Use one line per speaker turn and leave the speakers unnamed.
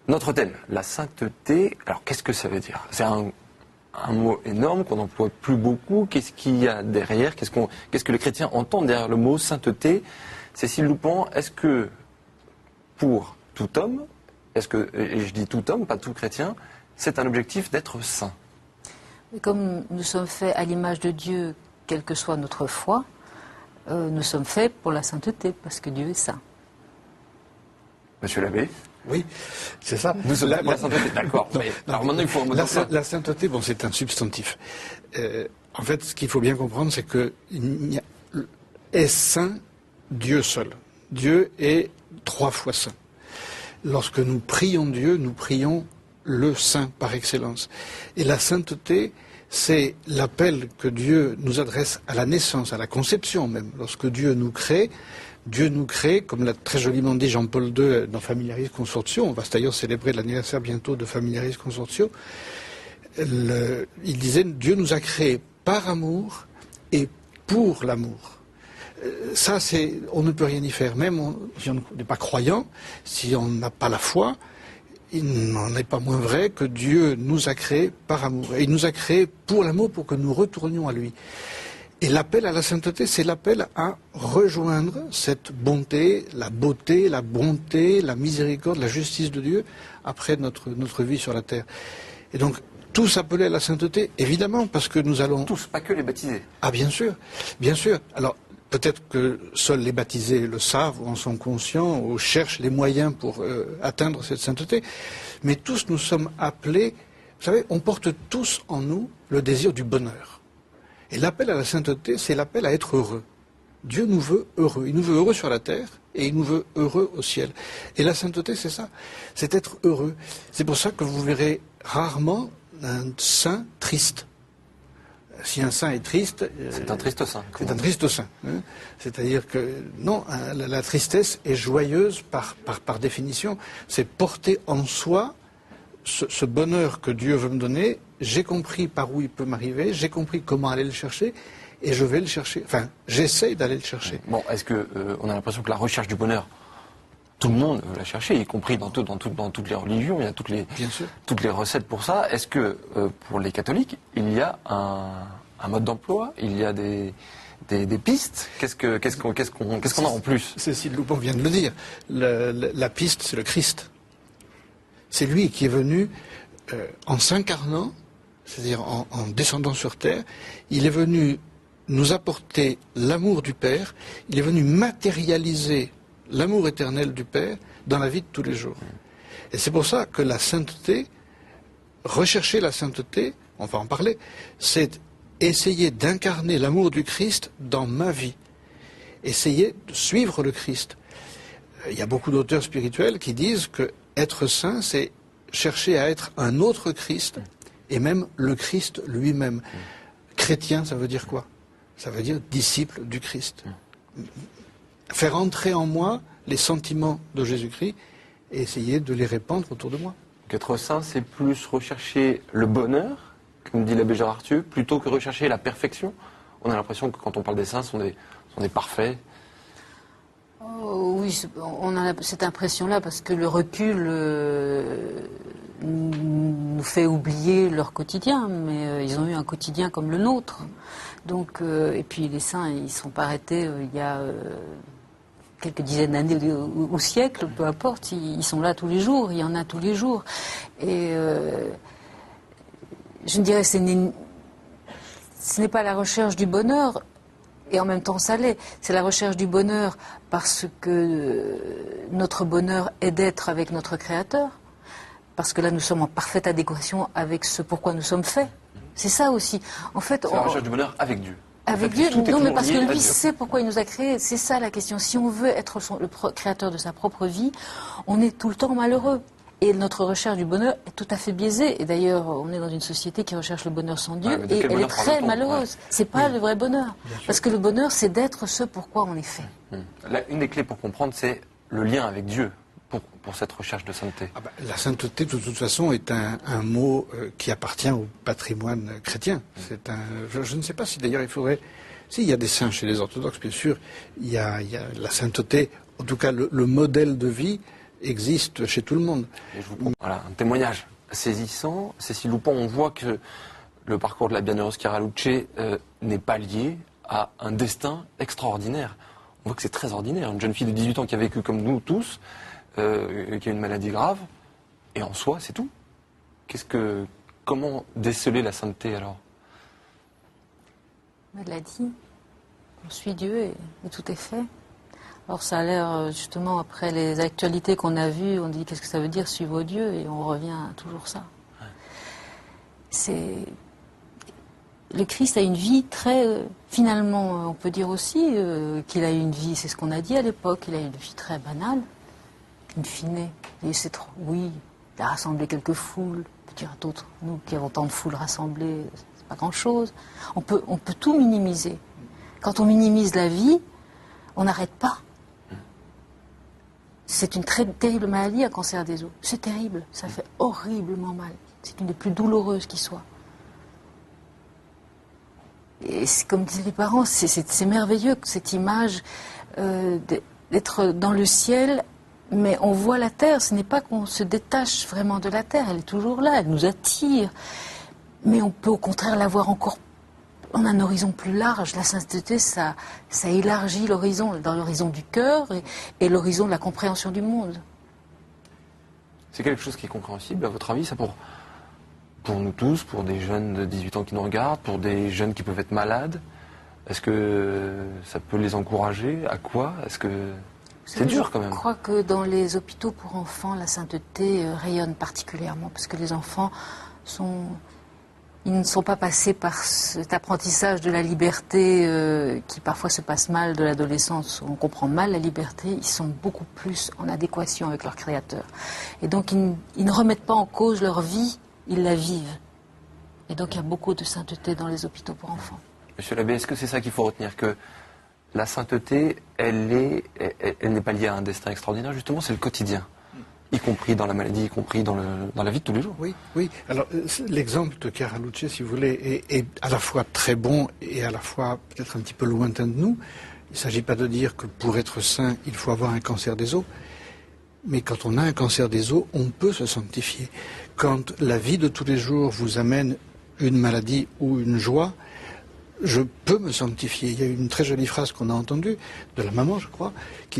Notre thème, la sainteté. Alors, qu'est-ce que ça veut dire? C'est un mot énorme qu'on n'emploie plus beaucoup. Qu'est-ce qu'il y a derrière? Qu'est-ce que les chrétiens entendent derrière le mot sainteté? Cécile Loupant, est-ce que pour tout homme, et je dis tout homme, pas tout chrétien, c'est un objectif d'être saint?
Comme nous sommes faits à l'image de Dieu, quelle que soit notre foi, nous sommes faits pour la sainteté, parce que Dieu est saint.
Monsieur l'abbé?
Oui, c'est ça.
Nous sommes faits pour la sainteté, d'accord. Alors maintenant, il faut un mot d'emploi.
La sainteté, bon, c'est un substantif. En fait, ce qu'il faut bien comprendre, c'est que est saint Dieu seul. Dieu est 3 fois saint. Lorsque nous prions Dieu, nous prions le saint par excellence. Et la sainteté, c'est l'appel que Dieu nous adresse à la naissance, à la conception même. Lorsque Dieu nous crée, comme l'a très joliment dit Jean-Paul II dans Familiaris Consortio, on va d'ailleurs célébrer l'anniversaire bientôt de Familiaris Consortio, il disait, Dieu nous a créés par amour et pour l'amour. Ça, on ne peut rien y faire. Même si on n'est pas croyant, si on n'a pas la foi, il n'en est pas moins vrai que Dieu nous a créés par amour. Et il nous a créés pour l'amour, pour que nous retournions à lui. Et l'appel à la sainteté, c'est l'appel à rejoindre cette bonté, la beauté, la bonté, la miséricorde, la justice de Dieu après notre vie sur la terre. Et donc, tous appelés à la sainteté, évidemment, parce que nous allons...
Tous, pas que les baptisés.
Ah, bien sûr, bien sûr. Alors, peut-être que seuls les baptisés le savent, ou en sont conscients, ou cherchent les moyens pour atteindre cette sainteté. Mais tous nous sommes appelés, vous savez, on porte tous en nous le désir du bonheur. Et l'appel à la sainteté, c'est l'appel à être heureux. Dieu nous veut heureux. Il nous veut heureux sur la terre et il nous veut heureux au ciel. Et la sainteté, c'est ça. C'est être heureux. C'est pour ça que vous verrez rarement un saint triste. Si un saint est triste...
c'est un triste saint.
C'est un triste saint. Hein. C'est-à-dire que, non, la tristesse est joyeuse par définition. C'est porter en soi ce bonheur que Dieu veut me donner. J'ai compris par où il peut m'arriver, j'ai compris comment aller le chercher, et je vais le chercher. Enfin, j'essaye d'aller le chercher.
Bon, est-ce que on a l'impression que la recherche du bonheur, tout le monde veut la chercher, y compris dans toutes les religions, il y a toutes les recettes pour ça. Est-ce que pour les catholiques, il y a un mode d'emploi, il y a des pistes? Qu'est-ce qu'on a en plus?
Cécile Loupant vient de le dire. La piste, c'est le Christ. C'est lui qui est venu en s'incarnant, c'est-à-dire en descendant sur terre. Il est venu nous apporter l'amour du Père. Il est venu matérialiser l'amour éternel du Père dans la vie de tous les jours. Et c'est pour ça que la sainteté, rechercher la sainteté, on va en parler, c'est essayer d'incarner l'amour du Christ dans ma vie. Essayer de suivre le Christ. Il y a beaucoup d'auteurs spirituels qui disent que être saint, c'est chercher à être un autre Christ, et même le Christ lui-même. Chrétien, ça veut dire quoi? Ça veut dire disciple du Christ. Faire entrer en moi les sentiments de Jésus-Christ et essayer de les répandre autour de moi.
Être saint, c'est plus rechercher le bonheur, comme dit l'abbé Gérard Thieu, plutôt que rechercher la perfection. On a l'impression que quand on parle des saints, sont des parfaits.
Oh, oui, on a cette impression-là parce que le recul nous fait oublier leur quotidien, mais ils ont eu un quotidien comme le nôtre. Donc, et puis les saints, ils ne sont pas arrêtés il y a quelques dizaines d'années ou siècles, peu importe, ils sont là tous les jours, il y en a tous les jours. Et je dirais ce n'est pas la recherche du bonheur, et en même temps ça l'est. C'est la recherche du bonheur parce que notre bonheur est d'être avec notre Créateur, parce que là nous sommes en parfaite adéquation avec ce pourquoi nous sommes faits. C'est ça aussi. En fait,
c'est la recherche du bonheur avec Dieu.
Avec Dieu, non, mais parce que lui sait pourquoi il nous a créés. C'est ça la question. Si on veut être le créateur de sa propre vie, on est tout le temps malheureux. Et notre recherche du bonheur est tout à fait biaisée. Et d'ailleurs, on est dans une société qui recherche le bonheur sans Dieu, et elle est très malheureuse. C'est pas le vrai bonheur. Parce que le bonheur, c'est d'être ce pourquoi on est fait.
Là, une des clés pour comprendre, c'est le lien avec Dieu. Pour cette recherche de sainteté.
La sainteté, de toute façon, est un mot qui appartient au patrimoine chrétien. Je ne sais pas si d'ailleurs il faudrait... Si, il y a des saints chez les orthodoxes, bien sûr. Il y a la sainteté, en tout cas le modèle de vie existe chez tout le monde.
Et je vous prends, voilà, un témoignage saisissant. Cécile Loupont, on voit que le parcours de la bienheureuse Chiara Luce n'est pas lié à un destin extraordinaire. On voit que c'est très ordinaire. Une jeune fille de 18 ans qui a vécu comme nous tous, qui a une maladie grave, et en soi, c'est tout. Comment déceler la sainteté alors?
Elle l'a dit, on suit Dieu et tout est fait. Alors ça a l'air, justement, après les actualités qu'on a vues, on dit qu'est-ce que ça veut dire suivre Dieu, et on revient à toujours ça. Ouais. Le Christ a une vie très... finalement, on peut dire aussi qu'il a eu une vie, c'est ce qu'on a dit à l'époque, il a eu une vie très banale, in fine. Et c'est trop... Oui, il a rassemblé quelques foules, on peut dire d'autres, nous qui avons tant de foules rassemblées, c'est pas grand-chose. On peut tout minimiser. Quand on minimise la vie, on n'arrête pas. C'est une très terrible maladie, un cancer des os. C'est terrible, ça fait horriblement mal. C'est une des plus douloureuses qui soit. Et comme disaient les parents, c'est merveilleux cette image d'être dans le ciel, mais on voit la terre. Ce n'est pas qu'on se détache vraiment de la terre, elle est toujours là, elle nous attire. Mais on peut au contraire la voir encore en un horizon plus large. La sainteté, ça élargit l'horizon, dans l'horizon du cœur et l'horizon de la compréhension du monde.
C'est quelque chose qui est compréhensible, à votre avis, ça pour nous tous, pour des jeunes de 18 ans qui nous regardent, pour des jeunes qui peuvent être malades? Est-ce que ça peut les encourager? À quoi? Est-ce que c'est dur quand même?
Je crois que dans les hôpitaux pour enfants, la sainteté rayonne particulièrement, parce que les enfants ils ne sont pas passés par cet apprentissage de la liberté qui parfois se passe mal, de l'adolescence, où on comprend mal la liberté. Ils sont beaucoup plus en adéquation avec leur Créateur. Et donc ils ne remettent pas en cause leur vie, ils la vivent. Et donc il y a beaucoup de sainteté dans les hôpitaux pour enfants.
Monsieur l'abbé, est-ce que c'est ça qu'il faut retenir, que la sainteté, elle n'est pas liée à un destin extraordinaire, justement, c'est le quotidien, y compris dans la maladie, y compris dans la vie de tous les jours?
Oui, oui. Alors, l'exemple de Chiara Luce, si vous voulez, est à la fois très bon et à la fois peut-être un petit peu lointain de nous. Il ne s'agit pas de dire que pour être saint, il faut avoir un cancer des os. Mais quand on a un cancer des os, on peut se sanctifier. Quand la vie de tous les jours vous amène une maladie ou une joie, je peux me sanctifier. Il y a une très jolie phrase qu'on a entendue, de la maman, je crois, qui